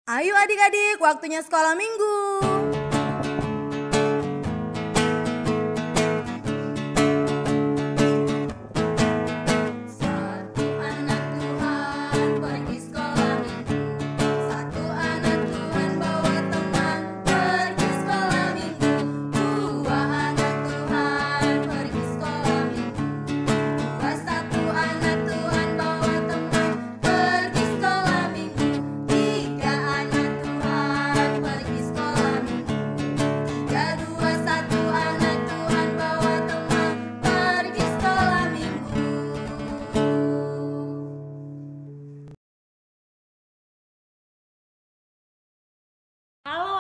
Ayo adik-adik, waktunya sekolah minggu.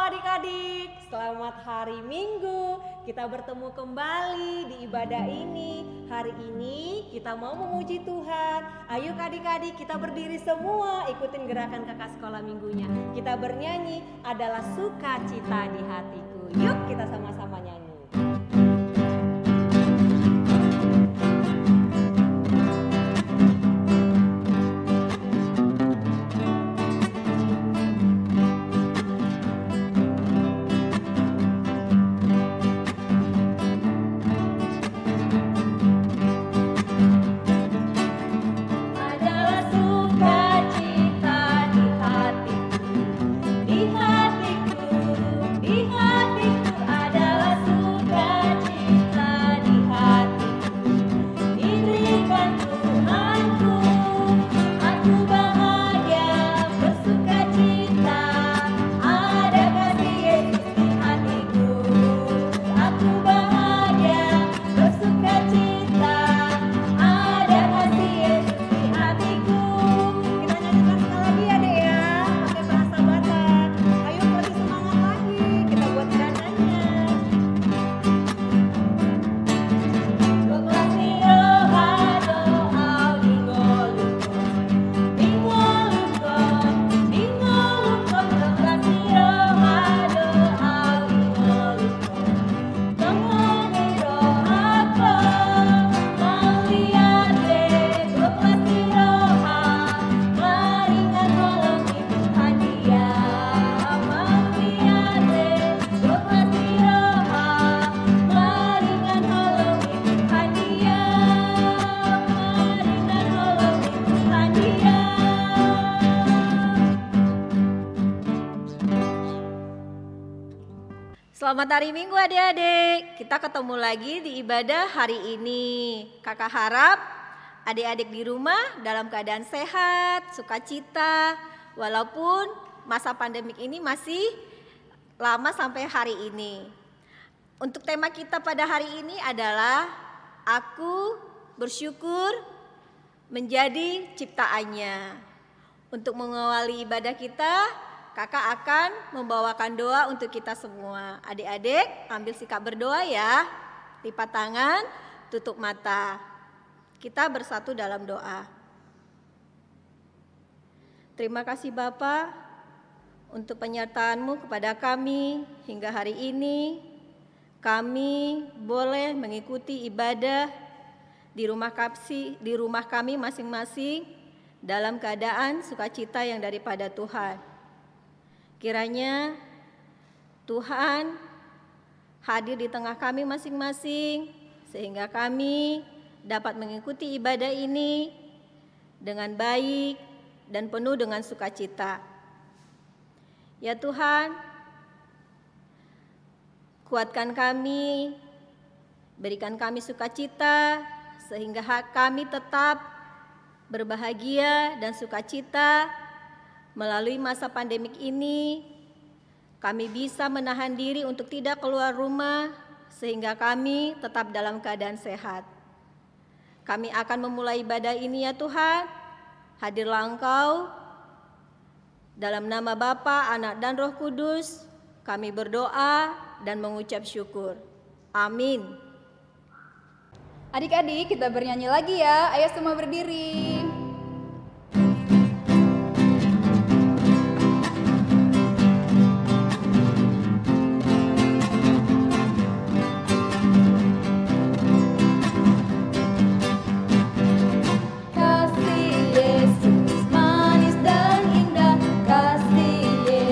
Adik-adik, selamat hari Minggu. Kita bertemu kembali di ibadah ini. Hari ini kita mau memuji Tuhan. Ayo adik-adik, kita berdiri semua, ikutin gerakan kakak sekolah minggunya. Kita bernyanyi, adalah sukacita di hatiku. Yuk kita sama-sama nyanyi. Selamat hari Minggu adik-adik. Kita ketemu lagi di ibadah hari ini. Kakak harap adik-adik di rumah dalam keadaan sehat, sukacita, walaupun masa pandemik ini masih lama sampai hari ini. Untuk tema kita pada hari ini adalah aku bersyukur menjadi ciptaannya. Untuk mengawali ibadah kita, kakak akan membawakan doa untuk kita semua. Adik-adik ambil sikap berdoa ya. Lipat tangan, tutup mata. Kita bersatu dalam doa. Terima kasih Bapa untuk penyertaan-Mu kepada kami hingga hari ini. Kami boleh mengikuti ibadah di rumah kami masing-masing dalam keadaan sukacita yang daripada Tuhan. Kiranya Tuhan hadir di tengah kami masing-masing sehingga kami dapat mengikuti ibadah ini dengan baik dan penuh dengan sukacita. Ya Tuhan, kuatkan kami, berikan kami sukacita sehingga kami tetap berbahagia dan sukacita. Melalui masa pandemik ini, kami bisa menahan diri untuk tidak keluar rumah sehingga kami tetap dalam keadaan sehat. Kami akan memulai ibadah ini ya Tuhan. Hadirlah Engkau. Dalam nama Bapa, Anak, dan Roh Kudus, kami berdoa dan mengucap syukur. Amin. Adik-adik, kita bernyanyi lagi ya. Ayo semua berdiri. Kasih Yesus manis dan indah, kasih Yesus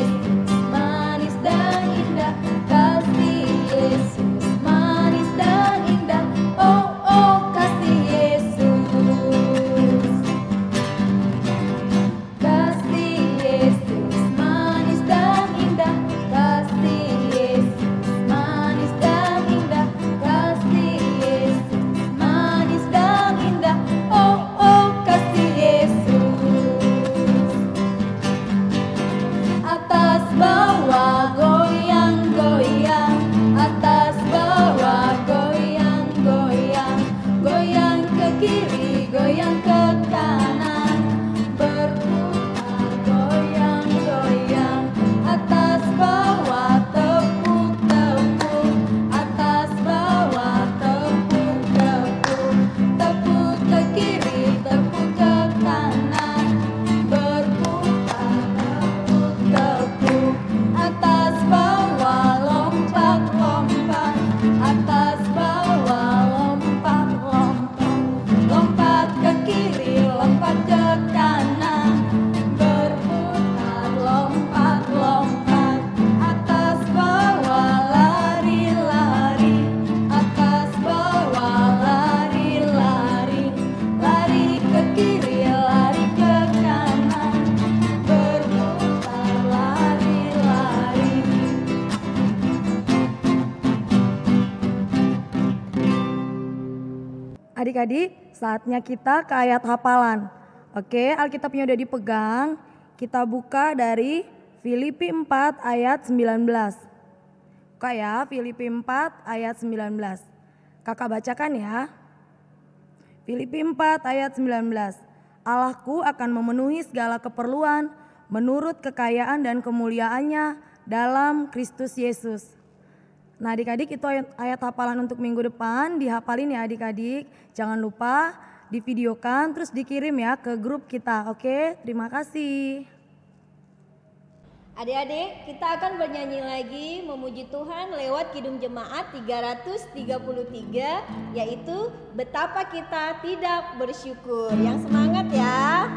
bawah goyang-goyang, atas bawah goyang-goyang, goyang ke kiri, goyang ke kanan, berputar goyang-goyang, atas bawah tepuk-tepuk, atas bawah tepuk-tepuk, tepuk ke kiri, tepuk ke kanan, berputar tepuk-tepuk, atas bawah lompat-lompat, atas bawah lompat-lompat, lompat ke kiri, lompat ke kanan, berputar lompat-lompat, atas bawah lari-lari, atas bawah lari-lari, lari ke kiri, lari ke kanan, berputar lari-lari. Adik-adik, saatnya kita ke ayat hafalan. Oke, Alkitabnya udah dipegang. Kita buka dari Filipi 4 ayat 19. Buka ya, Filipi 4 ayat 19. Kakak bacakan ya. Filipi 4 ayat 19. Allahku akan memenuhi segala keperluan menurut kekayaan dan kemuliaannya dalam Kristus Yesus. Nah adik-adik, itu ayat hafalan untuk minggu depan, dihafalin ya adik-adik. Jangan lupa divideokan terus dikirim ya ke grup kita. Oke, terima kasih. Adik-adik, kita akan bernyanyi lagi memuji Tuhan lewat Kidung Jemaat 333, yaitu Betapa Kita Tidak Bersyukur. Yang semangat ya.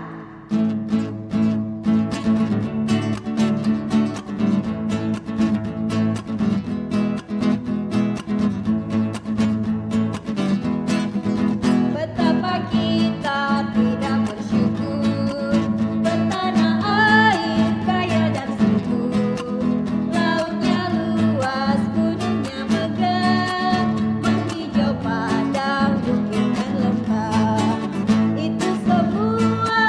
Betapa kita tidak bersyukur, bertanah air kaya dan subur, lautnya luas, gunungnya megah, menghijau padang, bukit dan lembah. Itu semua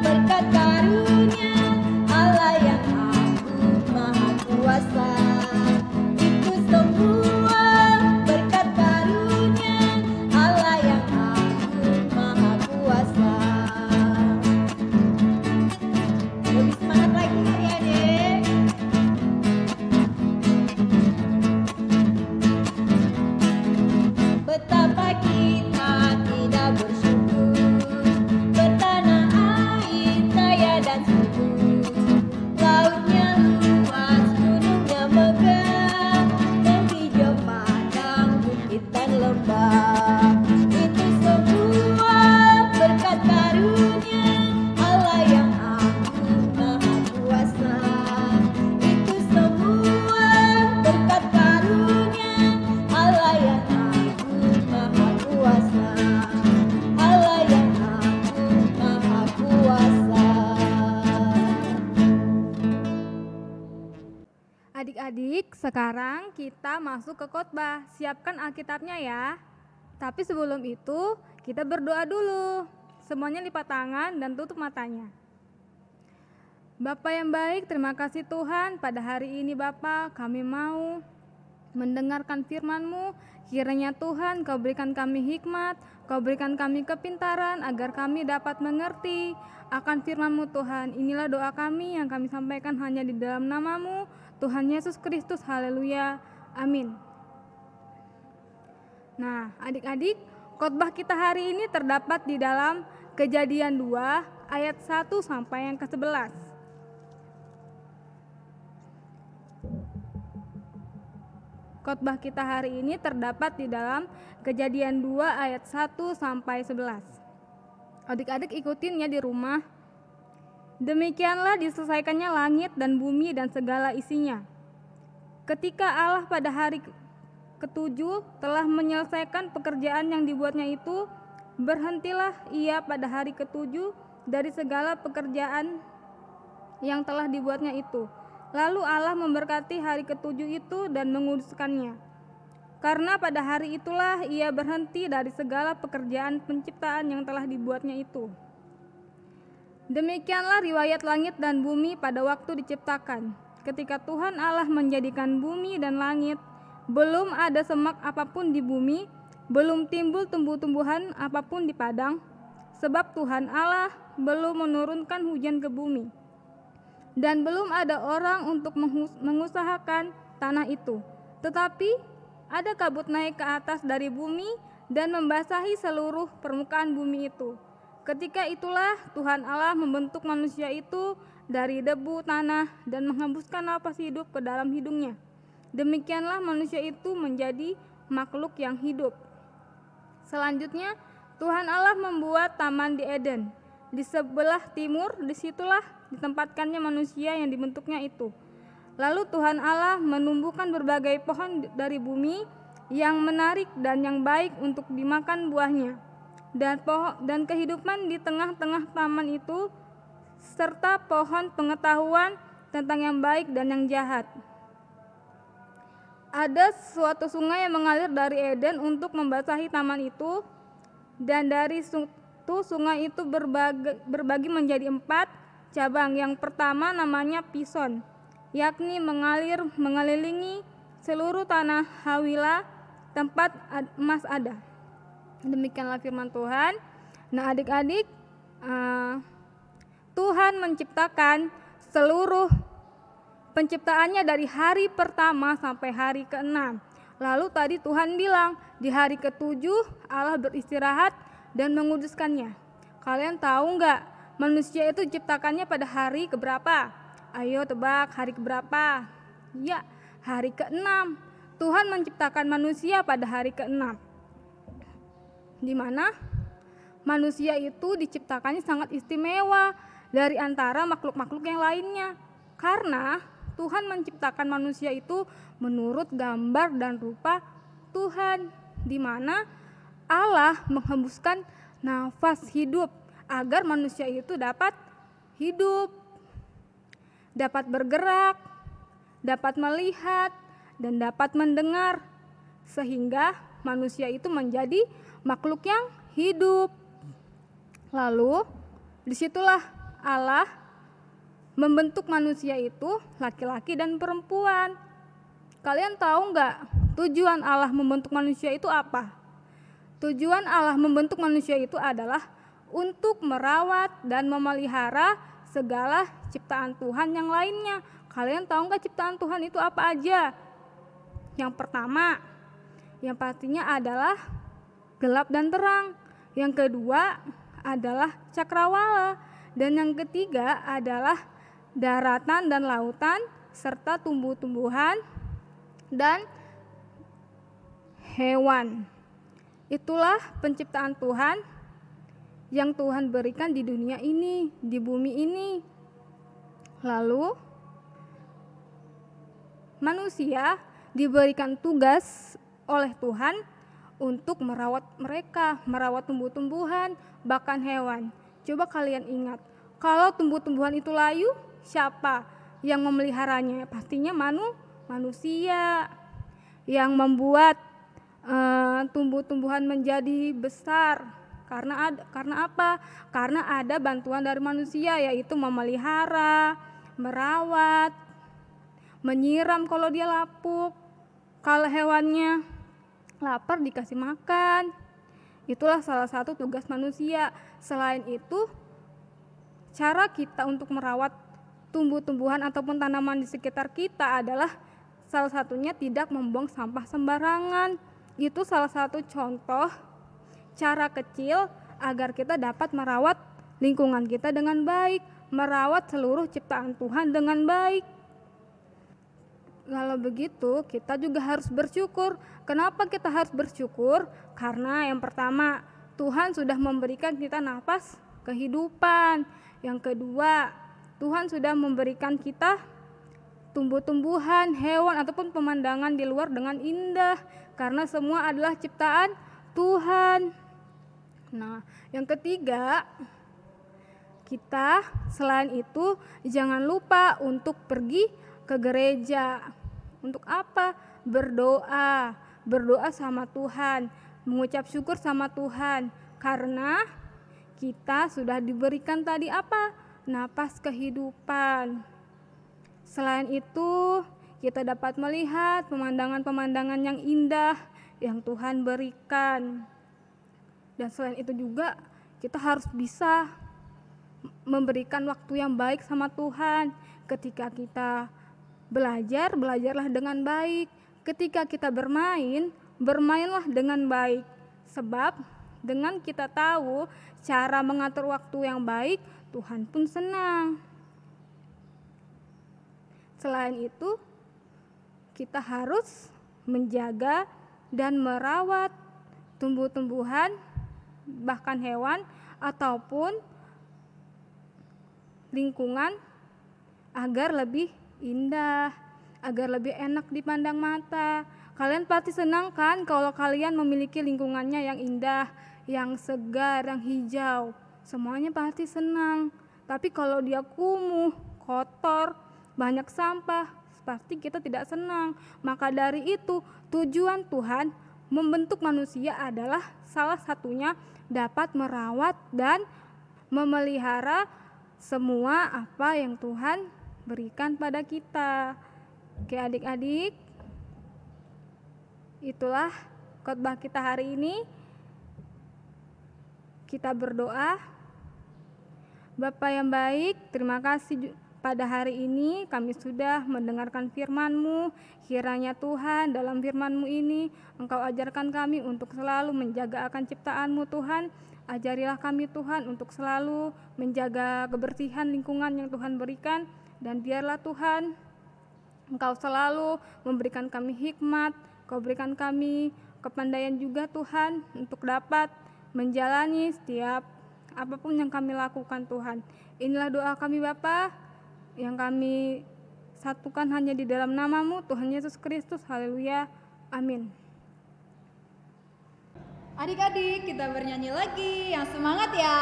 berkat karunia Allah yang agung maha kuasa. Itu semua berkat karunia Allah yang agung maha kuasa. Lebih semangat lagi adik-adik. Betapa kita tidak bersyukur, bertanah air kaya dan subur, lautnya luas, gunungnya megah, dan hijau padang, bukit dan lembah. Itu semua berkat karunia Allah yang agung maha kuasa. Itu semua berkat karunia Allah yang agung maha kuasa. Allah yang agung maha kuasa. Adik-adik, sekarang kita masuk ke khotbah. Siapkan Alkitabnya ya. Tapi sebelum itu, kita berdoa dulu. Semuanya lipat tangan dan tutup matanya. Bapa yang baik, terima kasih Tuhan. Pada hari ini Bapa, kami mau mendengarkan firman-Mu. Kiranya Tuhan, Kau berikan kami hikmat, Kau berikan kami kepintaran agar kami dapat mengerti akan firman-Mu Tuhan. Inilah doa kami yang kami sampaikan hanya di dalam nama-Mu, Tuhan Yesus Kristus. Haleluya. Amin. Nah, adik-adik, khotbah kita hari ini terdapat di dalam Kejadian 2 ayat 1 sampai yang ke-11. Khotbah kita hari ini terdapat di dalam Kejadian 2 ayat 1 sampai 11. Adik-adik ikutin ya di rumah. Demikianlah diselesaikannya langit dan bumi dan segala isinya. Ketika Allah pada hari ketujuh telah menyelesaikan pekerjaan yang dibuatnya itu, berhentilah ia pada hari ketujuh dari segala pekerjaan yang telah dibuatnya itu. Lalu Allah memberkati hari ketujuh itu dan menguduskannya. Karena pada hari itulah ia berhenti dari segala pekerjaan penciptaan yang telah dibuatnya itu. Demikianlah riwayat langit dan bumi pada waktu diciptakan. ketika Tuhan Allah menjadikan bumi dan langit, belum ada semak apapun di bumi, belum timbul tumbuh-tumbuhan apapun di padang, sebab Tuhan Allah belum menurunkan hujan ke bumi, dan belum ada orang untuk mengusahakan tanah itu. Tetapi ada kabut naik ke atas dari bumi dan membasahi seluruh permukaan bumi itu. Ketika itulah Tuhan Allah membentuk manusia itu dari debu tanah dan menghembuskan napas hidup ke dalam hidungnya. Demikianlah manusia itu menjadi makhluk yang hidup. Selanjutnya Tuhan Allah membuat taman di Eden. Di sebelah timur, disitulah ditempatkannya manusia yang dibentuknya itu. Lalu Tuhan Allah menumbuhkan berbagai pohon dari bumi yang menarik dan yang baik untuk dimakan buahnya, dan kehidupan di tengah-tengah taman itu, serta pohon pengetahuan tentang yang baik dan yang jahat. Ada suatu sungai yang mengalir dari Eden untuk membasahi taman itu, dan dari itu sungai itu berbagi menjadi 4 cabang. Yang pertama namanya Pison, yakni mengalir mengelilingi seluruh tanah Hawila, tempat emas ada. Demikianlah firman Tuhan. Nah adik-adik, Tuhan menciptakan seluruh penciptaannya dari hari pertama sampai hari ke-6. Lalu tadi Tuhan bilang di hari ke-7 Allah beristirahat dan menguduskannya. Kalian tahu nggak manusia itu diciptakannya pada hari keberapa? Ayo tebak, hari keberapa? Ya, hari ke-6. Tuhan menciptakan manusia pada hari ke-6. Di mana manusia itu diciptakannya sangat istimewa dari antara makhluk-makhluk yang lainnya. Karena Tuhan menciptakan manusia itu menurut gambar dan rupa Tuhan, di mana Allah menghembuskan nafas hidup agar manusia itu dapat hidup, dapat bergerak, dapat melihat, dan dapat mendengar, sehingga manusia itu menjadi makhluk yang hidup. Lalu disitulah Allah membentuk manusia itu laki-laki dan perempuan. Kalian tahu nggak tujuan Allah membentuk manusia itu apa? Tujuan Allah membentuk manusia itu adalah untuk merawat dan memelihara segala ciptaan Tuhan yang lainnya. Kalian tahu nggak ciptaan Tuhan itu apa aja? Yang pertama, yang pastinya adalah gelap dan terang. Yang kedua adalah cakrawala. Dan yang ketiga adalah daratan dan lautan, serta tumbuh-tumbuhan dan hewan. Itulah penciptaan Tuhan yang Tuhan berikan di dunia ini, di bumi ini. Lalu manusia diberikan tugas oleh Tuhan untuk merawat mereka, merawat tumbuh-tumbuhan, bahkan hewan. Coba kalian ingat, kalau tumbuh-tumbuhan itu layu, siapa yang memeliharanya? Pastinya manusia yang membuat tumbuh-tumbuhan menjadi besar. Karena apa? Karena ada bantuan dari manusia, yaitu memelihara, merawat, menyiram kalau dia lapuk. Kalau hewannya lapar dikasih makan. Itulah salah satu tugas manusia. Selain itu, cara kita untuk merawat tumbuh-tumbuhan ataupun tanaman di sekitar kita adalah salah satunya tidak membuang sampah sembarangan. Itu salah satu contoh cara kecil agar kita dapat merawat lingkungan kita dengan baik, merawat seluruh ciptaan Tuhan dengan baik. Kalau begitu, kita juga harus bersyukur. Kenapa kita harus bersyukur? Karena yang pertama, Tuhan sudah memberikan kita nafas kehidupan. Yang kedua, Tuhan sudah memberikan kita tumbuh-tumbuhan, hewan, ataupun pemandangan di luar dengan indah. Karena semua adalah ciptaan Tuhan. Nah, yang ketiga, kita selain itu jangan lupa untuk pergi ke gereja. Untuk apa? Berdoa. Berdoa sama Tuhan, mengucap syukur sama Tuhan. Karena kita sudah diberikan tadi apa? Napas kehidupan. Selain itu, kita dapat melihat pemandangan-pemandangan yang indah yang Tuhan berikan. Dan selain itu juga kita harus bisa memberikan waktu yang baik sama Tuhan. Ketika kita belajar, belajarlah dengan baik. Ketika kita bermain, bermainlah dengan baik. Sebab dengan kita tahu cara mengatur waktu yang baik, Tuhan pun senang. Selain itu, kita harus menjaga dan merawat tumbuh-tumbuhan, bahkan hewan, ataupun lingkungan agar lebih indah, agar lebih enak dipandang mata. Kalian pasti senang kan kalau kalian memiliki lingkungannya yang indah, yang segar, yang hijau. Semuanya pasti senang. Tapi kalau dia kumuh, kotor, banyak sampah, pasti kita tidak senang. Maka dari itu, tujuan Tuhan membentuk manusia adalah salah satunya dapat merawat dan memelihara semua apa yang Tuhan berikan pada kita. Oke adik-adik, itulah khotbah kita hari ini. Kita berdoa. Bapa yang baik, terima kasih pada hari ini kami sudah mendengarkan firman-Mu. Kiranya Tuhan dalam firman-Mu ini Engkau ajarkan kami untuk selalu menjaga akan ciptaan-Mu Tuhan. Ajarilah kami Tuhan untuk selalu menjaga kebersihan lingkungan yang Tuhan berikan. Dan biarlah Tuhan Engkau selalu memberikan kami hikmat, Kau berikan kami kepandaian juga Tuhan untuk dapat menjalani setiap apapun yang kami lakukan Tuhan. Inilah doa kami Bapa yang kami satukan hanya di dalam nama-Mu Tuhan Yesus Kristus. Haleluya. Amin. Adik-adik, kita bernyanyi lagi. Yang semangat ya.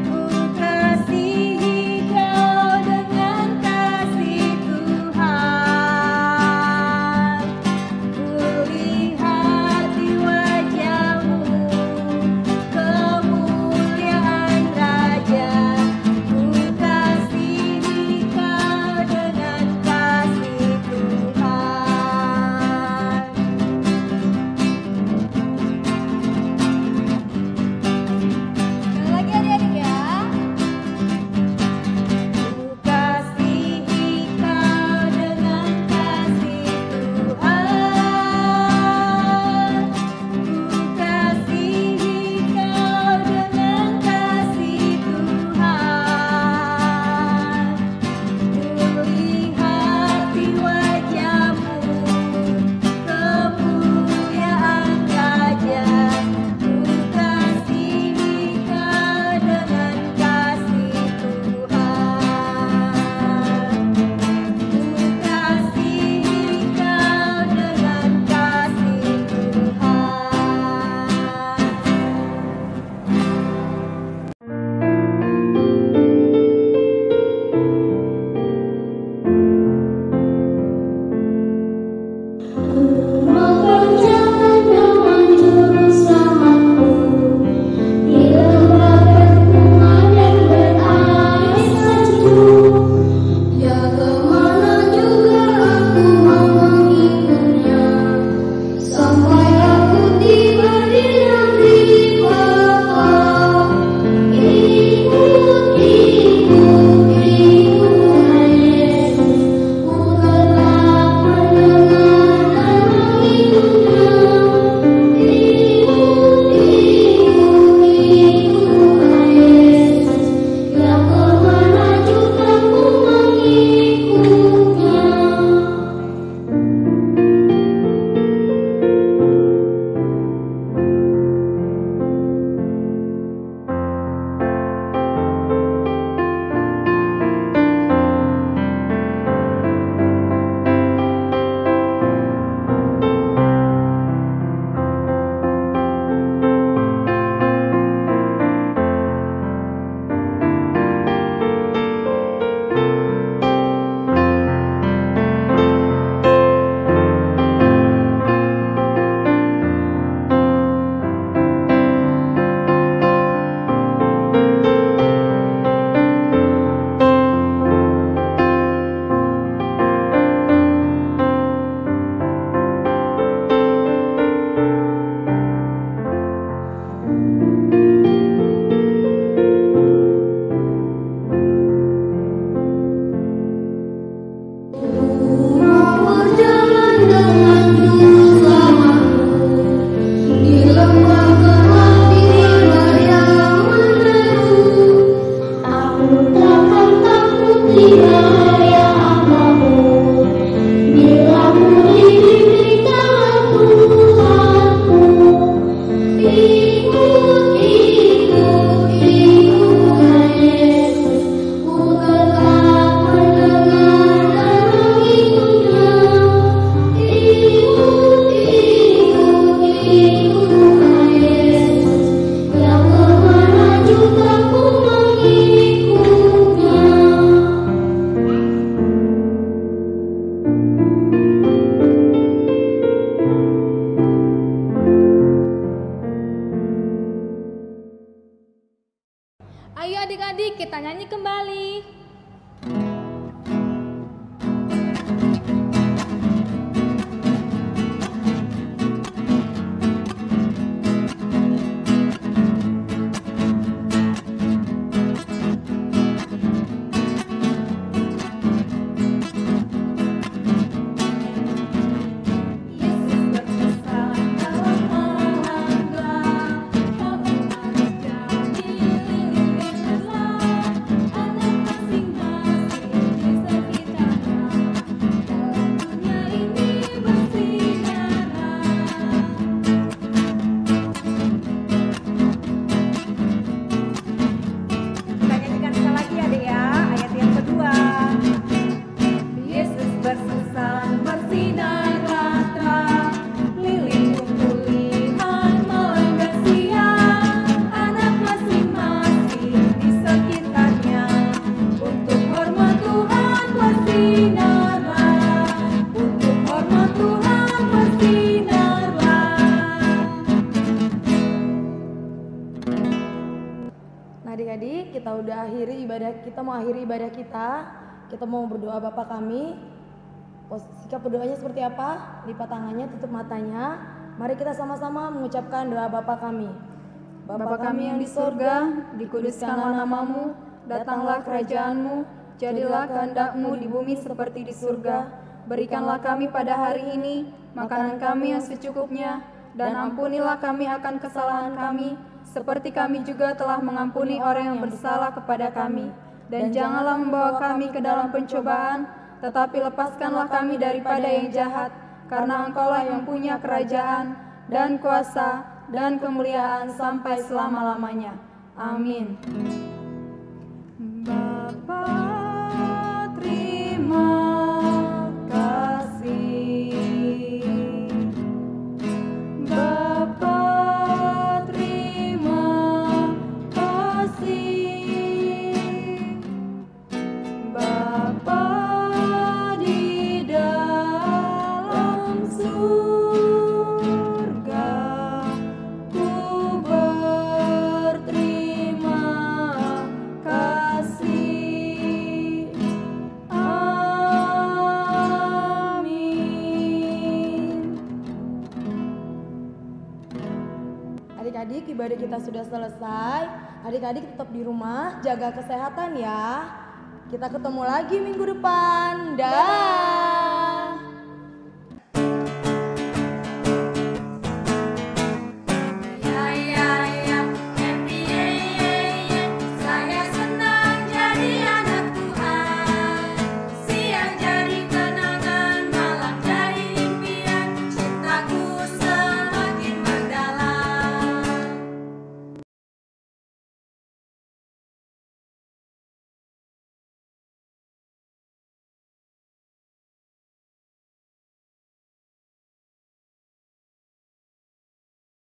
Ku kasihi kau dengan kasih Yuk kita nyanyi kembali. Kita nyanyikan sekali lagi adik ya, ayat yang kedua. Yesus bersusah bersinarlah terang, lilin pembulihan melenggang siang, anak masing-masing di sekitarnya, untuk hormat Tuhan bersinarlah, untuk hormat Tuhan bersinarlah. Nah adik-adik, kita udah akhiri ibadah, kita mau akhiri ibadah kita. Kita mau berdoa Bapa kami. Sikap berdoanya seperti apa? Lipat tangannya, tutup matanya. Mari kita sama-sama mengucapkan doa Bapa kami. Bapa kami yang di sorga, dikuduskanlah namamu, datanglah kerajaanmu, jadilah kehendak-Mu di bumi seperti di surga. Berikanlah kami pada hari ini makanan kami yang secukupnya, dan ampunilah kami akan kesalahan kami, seperti kami juga telah mengampuni orang yang bersalah kepada kami. Dan janganlah membawa kami ke dalam pencobaan, tetapi lepaskanlah kami daripada yang jahat, karena Engkaulah yang punya kerajaan, dan kuasa, dan kemuliaan sampai selama-lamanya. Amin. Bapa, terima kasih. Bapa, terima kasih. Bapa di dalam surga, ku berterima kasih. Amin. Adik-adik, ibadah kita sudah selesai. Adik-adik tetap di rumah, jaga kesehatan ya. Kita ketemu lagi minggu depan. Dah.